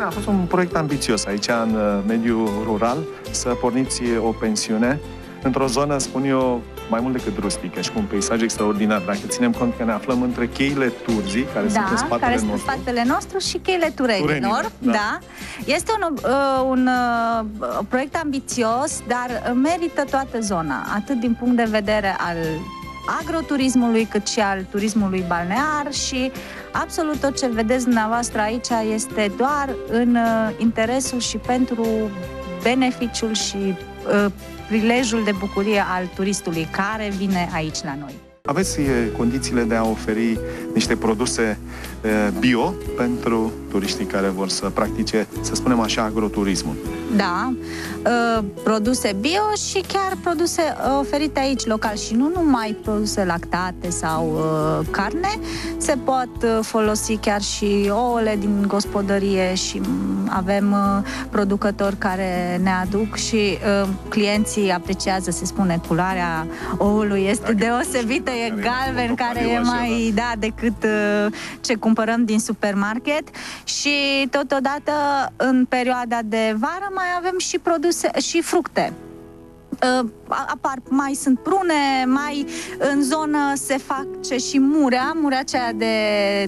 a fost un proiect ambițios aici, în mediul rural, să porniți o pensiune într-o zonă, spun eu, mai mult decât rustică și cu un peisaj extraordinar. Dacă ținem cont că ne aflăm între cheile Turzii, care sunt în spatele nostru, și cheile Turenilor. Da. Este un proiect ambițios, dar merită toată zona, atât din punct de vedere al agroturismului, cât și al turismului balnear și absolut tot ce vedeți dumneavoastră aici este doar în interesul și pentru beneficiul și prilejul de bucurie al turistului care vine aici la noi. Aveți condițiile de a oferi niște produse bio pentru turiștii care vor să practice, să spunem așa, agroturismul. Da, produse bio și chiar produse oferite aici local și nu numai produse lactate sau carne, se pot folosi chiar și ouăle din gospodărie și avem producători care ne aduc și clienții apreciază, se spune, culoarea oului este deosebită, e galben, care e mai decât ce cumpărăm din supermarket și totodată în perioada de vară mai avem și produse și fructe. Mai sunt prune, mai în zonă se face și murea aceea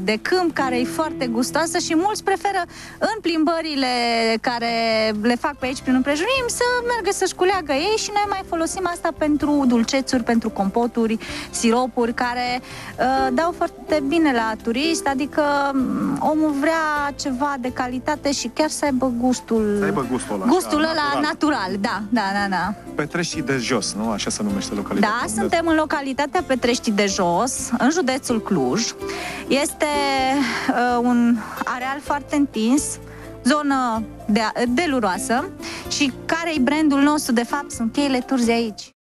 de câmp, care e foarte gustoasă și mulți preferă în plimbările care le fac pe aici prin împrejurim să meargă să-și culeagă ei și noi mai folosim asta pentru dulcețuri, pentru compoturi, siropuri, care dau foarte bine la turist, adică omul vrea ceva de calitate și chiar să aibă gustul ăla natural. Da. Petreștii de Jos, nu? Așa se numește localitatea. Da, suntem în localitatea Petreștii de Jos, în județul Cluj. Este un areal foarte întins, zonă deluroasă și care-i brandul nostru, de fapt, sunt cheile Turzii aici.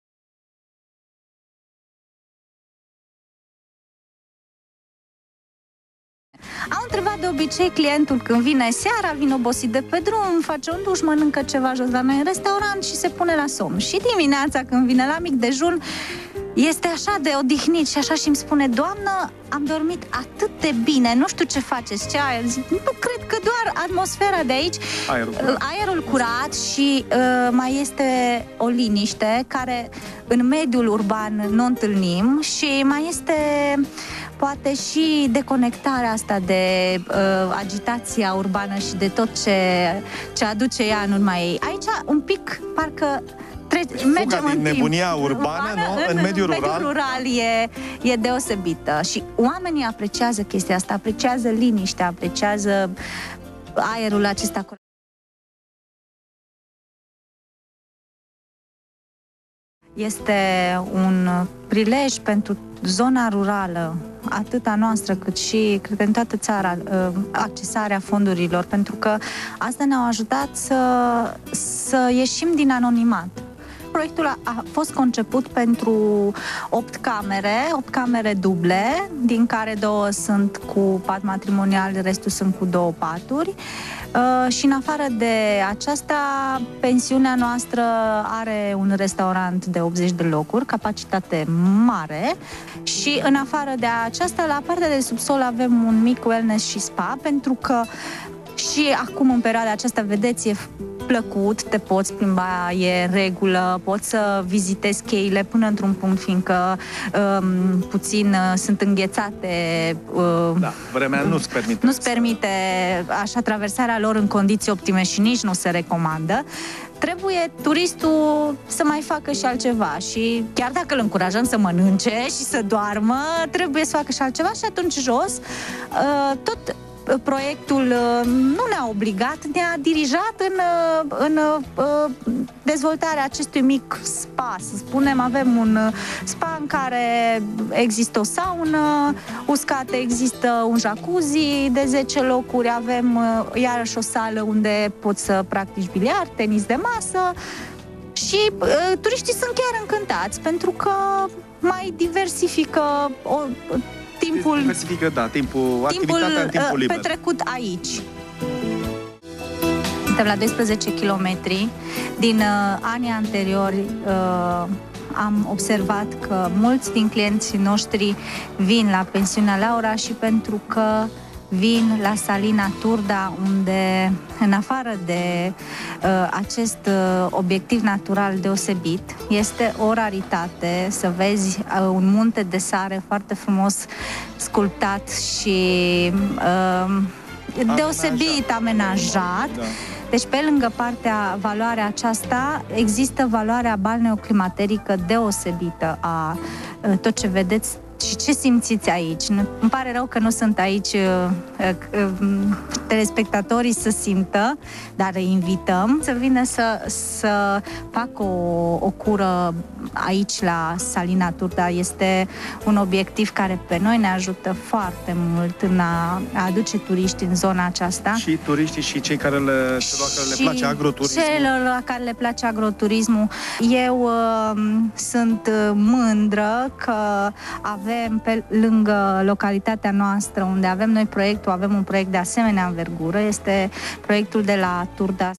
Au întrebat de obicei clientul când vine seara, vine obosit de pe drum, face un duș, mănâncă ceva jos la noi în restaurant și se pune la somn. Și dimineața când vine la mic dejun, este așa de odihnit și așa și îmi spune: doamnă, am dormit atât de bine, nu știu ce faceți, ce aer. Zic, nu cred că doar atmosfera de aici, aerul curat și mai este o liniște care în mediul urban nu întâlnim și mai este poate și deconectarea asta de agitația urbană și de tot ce aduce ea în urma ei. Aici un pic parcă mergem în nebunia urbană, în mediul rural e deosebită și oamenii apreciază chestia asta, apreciază liniștea, apreciază aerul acesta. Este un prilej pentru zona rurală, atât a noastră cât și, cred că în toată țara, accesarea fondurilor, pentru că asta ne-a ajutat să ieșim din anonimat. Proiectul a fost conceput pentru 8 camere duble, din care 2 sunt cu pat matrimonial, restul sunt cu 2 paturi. Și în afară de aceasta, pensiunea noastră are un restaurant de 80 de locuri, capacitate mare, și în afară de aceasta, la partea de subsol avem un mic wellness și spa, pentru că și acum în perioada aceasta, vedeți, e plăcut, te poți plimba, e în regulă, poți să vizitezi cheile până într-un punct, fiindcă puțin sunt înghețate. Vremea nu-ți permite așa traversarea lor în condiții optime și nici nu se recomandă. Trebuie turistul să mai facă și altceva și chiar dacă îl încurajăm să mănânce și să doarmă, trebuie să facă și altceva și atunci jos tot proiectul nu ne-a obligat, ne-a dirijat în dezvoltarea acestui mic spa, să spunem. Avem un spa în care există o saună uscată, există un jacuzzi de 10 locuri, avem iarăși o sală unde poți să practici biliard, tenis de masă și turiștii sunt chiar încântați pentru că mai diversifică activitatea în timpul liber petrecut aici. Suntem la 12 km. Din anii anteriori am observat că mulți din clienții noștri vin la pensiunea Laura și pentru că vin la Salina Turda, unde, în afară de acest obiectiv natural deosebit, este o raritate să vezi un munte de sare foarte frumos sculptat și deosebit amenajat. Da. Deci, pe lângă valoarea aceasta, există valoarea balneoclimaterică deosebită a tot ce vedeți și ce simțiți aici. Îmi pare rău că nu sunt aici telespectatorii să simtă, dar îi invităm să vină să facă o cură aici la Salina Turda. Este un obiectiv care pe noi ne ajută foarte mult în a aduce turiști în zona aceasta. Și turiștii și cei celor care le place agroturismul. Celor care le place agroturismul. Eu sunt mândră că avem pe lângă localitatea noastră, unde avem noi proiectul, avem un proiect de asemenea învergură, este proiectul de la Turda.